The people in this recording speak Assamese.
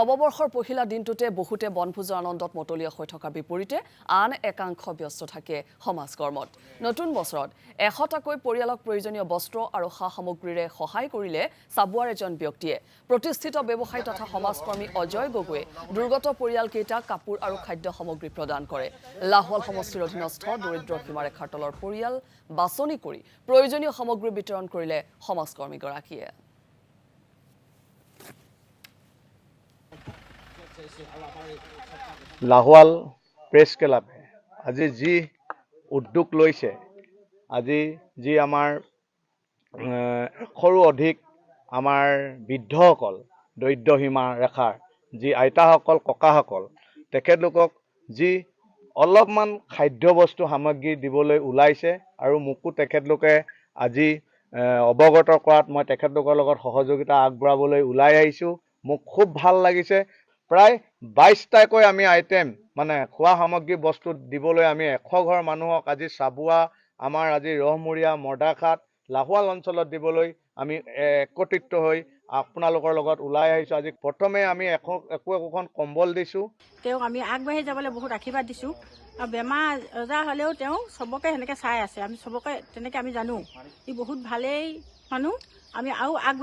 নৱবৰ্ষৰ পহিলা দিনটোতে বহুতে বনভোজৰ আনন্দত মতলীয়া হৈ থকাৰ বিপৰীতে আন একাংশ ব্যস্ত থাকে সমাজকৰ্মত। নতুন বছৰত 100টাকৈ পৰিয়ালক প্ৰয়োজনীয় বস্ত্ৰ আৰু সা-সামগ্ৰীৰে সহায় কৰিলে চাবুৱাৰ এজন ব্যক্তিয়ে। প্ৰতিষ্ঠিত ব্যৱসায়ী তথা সমাজকৰ্মী অজয় গগৈয়ে দুৰ্গত পৰিয়ালকেইটাক কাপোৰ আৰু খাদ্য সামগ্ৰী প্ৰদান কৰে। লাহোৱাল সমষ্টিৰ অধীনস্থ দৰিদ্ৰ সীমাৰেখাৰ তলৰ পৰিয়াল বাছনি কৰি প্ৰয়োজনীয় সামগ্ৰী বিতৰণ কৰিলে সমাজকৰ্মীগৰাকীয়ে। লাহোৱাল প্ৰেছ ক্লাবে আজি যি উদ্যোগ লৈছে, আজি যি আমাৰ এশৰো অধিক আমাৰ বৃদ্ধসকল, দৰিদ্ৰ সীমা ৰেখাৰ যি আইতাসকল, ককাসকল, তেখেতলোকক যি অলপমান খাদ্য বস্তু সামগ্ৰী দিবলৈ ওলাইছে আৰু মোকো তেখেতলোকে আজি অৱগত কৰাত মই তেখেতলোকৰ লগত সহযোগিতা আগবঢ়াবলৈ ওলাই আহিছোঁ। মোক খুব ভাল লাগিছে। প্ৰায় 22টাকৈ আমি আইটেম খোৱা সামগ্ৰী বস্তু দিবলৈ আমি 100 ঘৰ মানুহক আজি চাবুৱা, আমাৰ আজি ৰহমূৰীয়া, মৰ্দাখাট, লাহোৱাল অঞ্চলত দিবলৈ আমি একত্ৰিত হৈ আপোনালোকৰ লগত ওলাই আহিছোঁ। আজি প্ৰথমে আমি একোখন কম্বল দিছোঁ। তেওঁক আমি আগবাঢ়ি যাবলৈ বহুত আশীৰ্বাদ দিছোঁ আৰু বেমাৰ আজাৰ হ'লেও তেওঁ চবকে সেনেকৈ চাই আছে। আমি চবকে তেনেকৈ আমি জানো ই বহুত ভালেই মানুহ। আমি আৰু আগবাঢ়ি